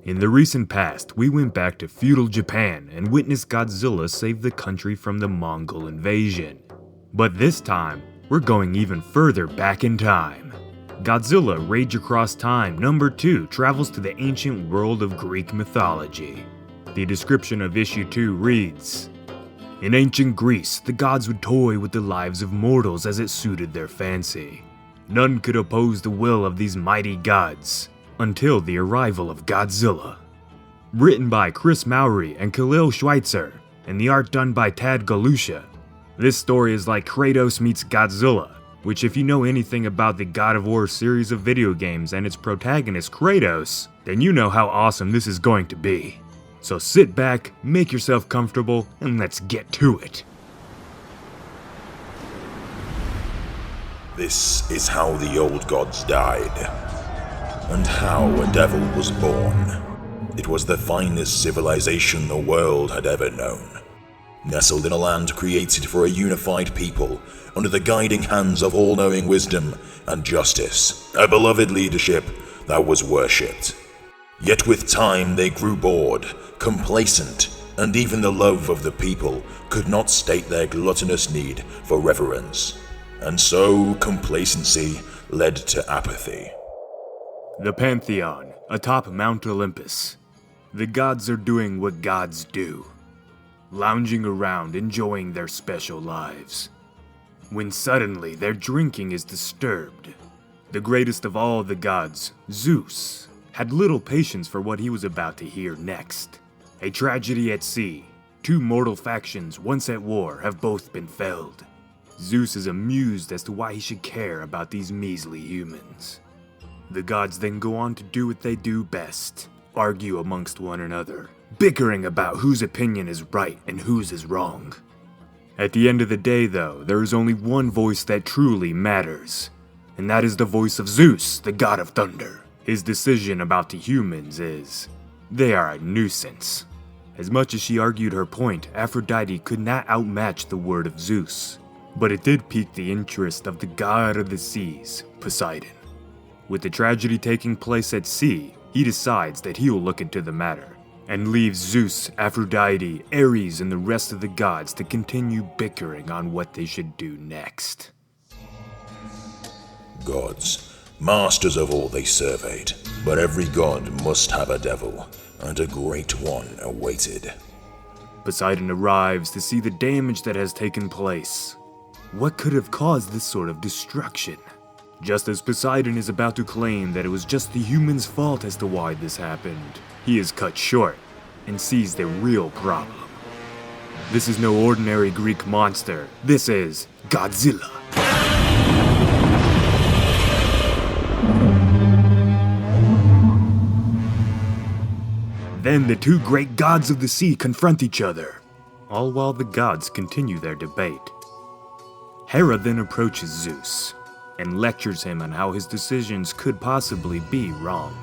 In the recent past, we went back to feudal Japan and witnessed Godzilla save the country from the Mongol invasion. But this time, we're going even further back in time. Godzilla Rage Across Time number 2 travels to the ancient world of Greek mythology. The description of issue 2 reads, "In ancient Greece, the gods would toy with the lives of mortals as it suited their fancy. None could oppose the will of these mighty gods, until the arrival of Godzilla." Written by Chris Mowry and Khalil Schweitzer, and the art done by Tad Galusha. This story is like Kratos meets Godzilla, which if you know anything about the God of War series of video games and its protagonist Kratos, then you know how awesome this is going to be. So sit back, make yourself comfortable, and let's get to it. This is how the old gods died, and how a devil was born. It was the finest civilization the world had ever known. Nestled in a land created for a unified people, under the guiding hands of all-knowing wisdom and justice, a beloved leadership that was worshipped. Yet with time they grew bored, complacent, and even the love of the people could not state their gluttonous need for reverence. And so complacency led to apathy. The Pantheon, atop Mount Olympus. The gods are doing what gods do, lounging around enjoying their special lives, when suddenly their drinking is disturbed. The greatest of all the gods, Zeus, had little patience for what he was about to hear next. A tragedy at sea. 2 mortal factions once at war have both been felled. Zeus is amused as to why he should care about these measly humans. The gods then go on to do what they do best, argue amongst one another, bickering about whose opinion is right and whose is wrong. At the end of the day though, there is only one voice that truly matters, and that is the voice of Zeus, the god of thunder. His decision about the humans is, they are a nuisance. As much as she argued her point, Aphrodite could not outmatch the word of Zeus, but it did pique the interest of the god of the seas, Poseidon. With the tragedy taking place at sea, he decides that he will look into the matter, and leaves Zeus, Aphrodite, Ares, and the rest of the gods to continue bickering on what they should do next. Gods, masters of all they surveyed, but every god must have a devil, and a great one awaited. Poseidon arrives to see the damage that has taken place. What could have caused this sort of destruction? Just as Poseidon is about to claim that it was just the humans' fault as to why this happened, he is cut short and sees the real problem. This is no ordinary Greek monster. This is Godzilla. Then the 2 great gods of the sea confront each other, all while the gods continue their debate. Hera then approaches Zeus and lectures him on how his decisions could possibly be wrong.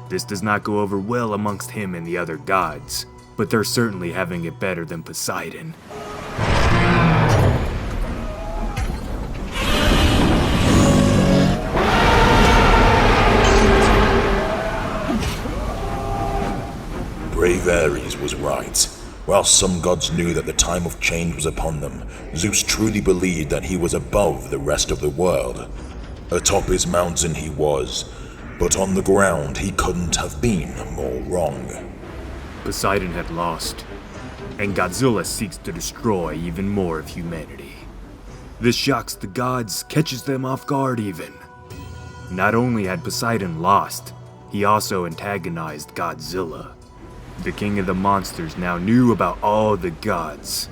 This does not go over well amongst him and the other gods, but they're certainly having it better than Poseidon. Brave Ares was right. While some gods knew that the time of change was upon them, Zeus truly believed that he was above the rest of the world. Atop his mountain he was, but on the ground he couldn't have been more wrong. Poseidon had lost, and Godzilla seeks to destroy even more of humanity. This shocks the gods, catches them off guard even. Not only had Poseidon lost, he also antagonized Godzilla. The king of the monsters now knew about all the gods,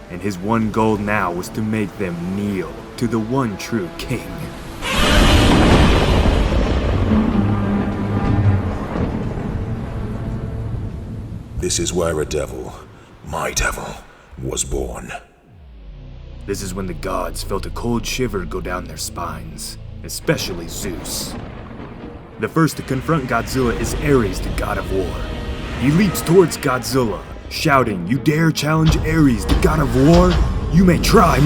and his one goal now was to make them kneel to the one true king. This is where a devil, my devil, was born. This is when the gods felt a cold shiver go down their spines, especially Zeus. The first to confront Godzilla is Ares, the god of war. He leaps towards Godzilla, shouting, "You dare challenge Ares, the god of war? You may try,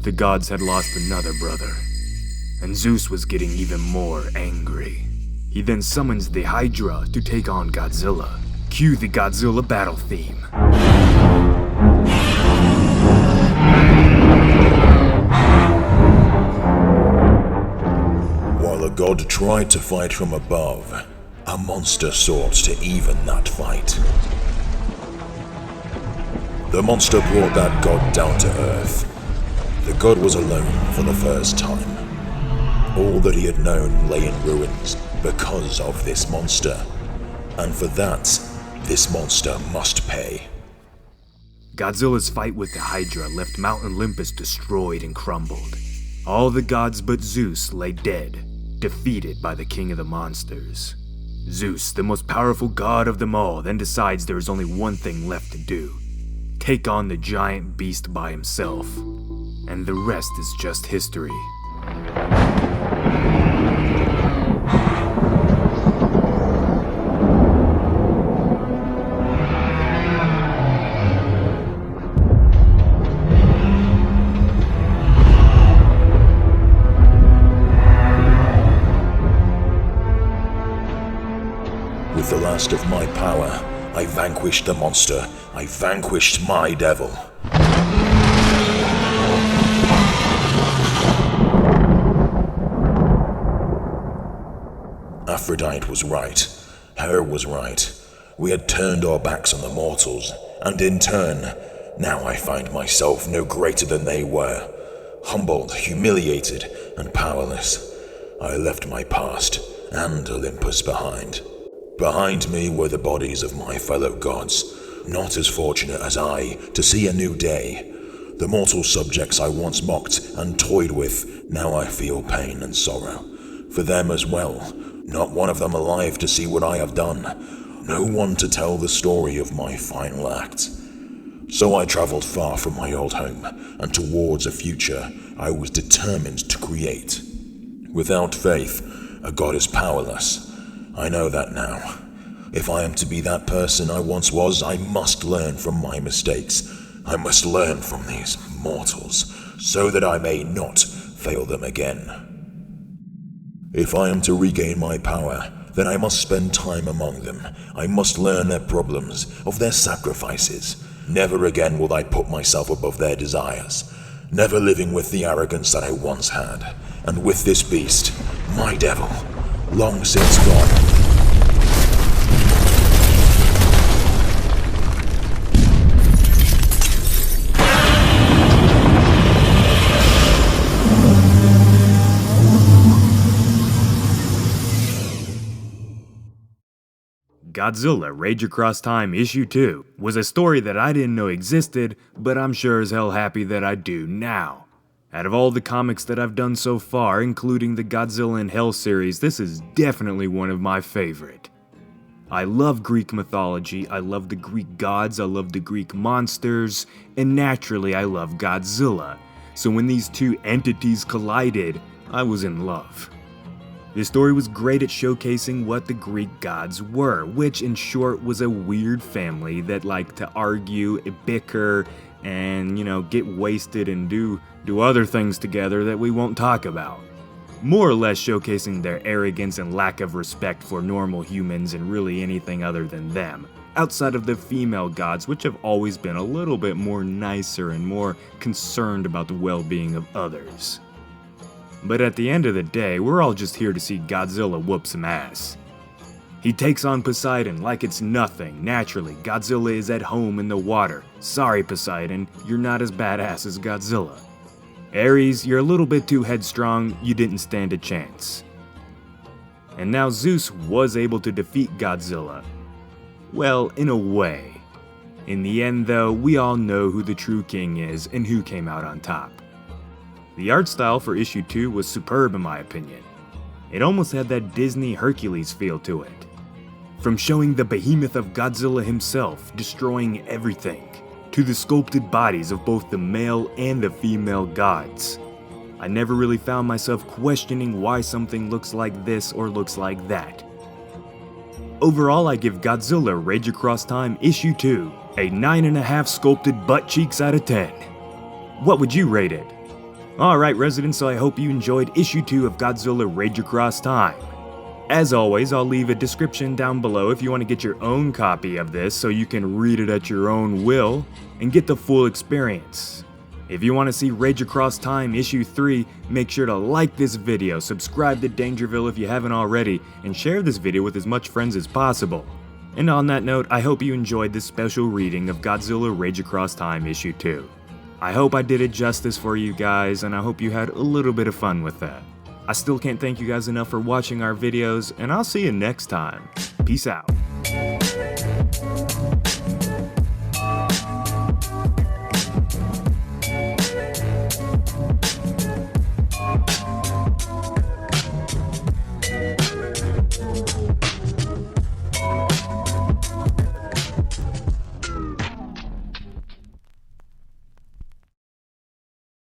The gods had lost another brother, and Zeus was getting even more angry. He then summons the Hydra to take on Godzilla. Cue the Godzilla battle theme. While a god tried to fight from above, a monster sought to even that fight. The monster brought that god down to earth. The god was alone for the first time. All that he had known lay in ruins because of this monster. And for that, this monster must pay. Godzilla's fight with the Hydra left Mount Olympus destroyed and crumbled. All the gods but Zeus lay dead, defeated by the king of the monsters. Zeus, the most powerful god of them all, then decides there is only one thing left to do. Take on the giant beast by himself. And the rest is just history. With the last of my power, I vanquished the monster. I vanquished my devil. Aphrodite was right. Her was right. We had turned our backs on the mortals, and in turn, now I find myself no greater than they were. Humbled, humiliated, and powerless. I left my past and Olympus behind. Behind me were the bodies of my fellow gods, not as fortunate as I to see a new day. The mortal subjects I once mocked and toyed with, now I feel pain and sorrow. For them as well, not one of them alive to see what I have done, no one to tell the story of my final act. So I traveled far from my old home, and towards a future I was determined to create. Without faith, a god is powerless. I know that now. If I am to be that person I once was, I must learn from my mistakes. I must learn from these mortals, so that I may not fail them again. If I am to regain my power, then I must spend time among them. I must learn their problems, of their sacrifices. Never again will I put myself above their desires, never living with the arrogance that I once had. And with this beast, my devil, long since gone. Godzilla Rage Across Time Issue 2 was a story that I didn't know existed, but I'm sure as hell happy that I do now. Out of all the comics that I've done so far, including the Godzilla in Hell series, this is definitely one of my favorite. I love Greek mythology, I love the Greek gods, I love the Greek monsters, and naturally I love Godzilla. So when these two entities collided, I was in love. This story was great at showcasing what the Greek gods were, which in short was a weird family that liked to argue, bicker, and, get wasted and do other things together that we won't talk about. More or less showcasing their arrogance and lack of respect for normal humans and really anything other than them, outside of the female gods, which have always been a little bit more nicer and more concerned about the well-being of others. But at the end of the day, we're all just here to see Godzilla whoop some ass. He takes on Poseidon like it's nothing. Naturally, Godzilla is at home in the water. Sorry, Poseidon, you're not as badass as Godzilla. Ares, you're a little bit too headstrong, you didn't stand a chance. And now Zeus was able to defeat Godzilla. Well, in a way. In the end though, we all know who the true king is and who came out on top. The art style for issue 2 was superb in my opinion. It almost had that Disney Hercules feel to it. From showing the behemoth of Godzilla himself destroying everything, to the sculpted bodies of both the male and the female gods. I never really found myself questioning why something looks like this or looks like that. Overall, I give Godzilla Rage Across Time issue 2 a 9.5 sculpted butt cheeks out of 10. What would you rate it? Alright residents, so I hope you enjoyed issue 2 of Godzilla Rage Across Time. As always, I'll leave a description down below if you want to get your own copy of this so you can read it at your own will and get the full experience. If you want to see Rage Across Time issue 3, make sure to like this video, subscribe to Dangerville if you haven't already, and share this video with as much friends as possible. And on that note, I hope you enjoyed this special reading of Godzilla Rage Across Time issue 2. I hope I did it justice for you guys, and I hope you had a little bit of fun with that. I still can't thank you guys enough for watching our videos, and I'll see you next time. Peace out.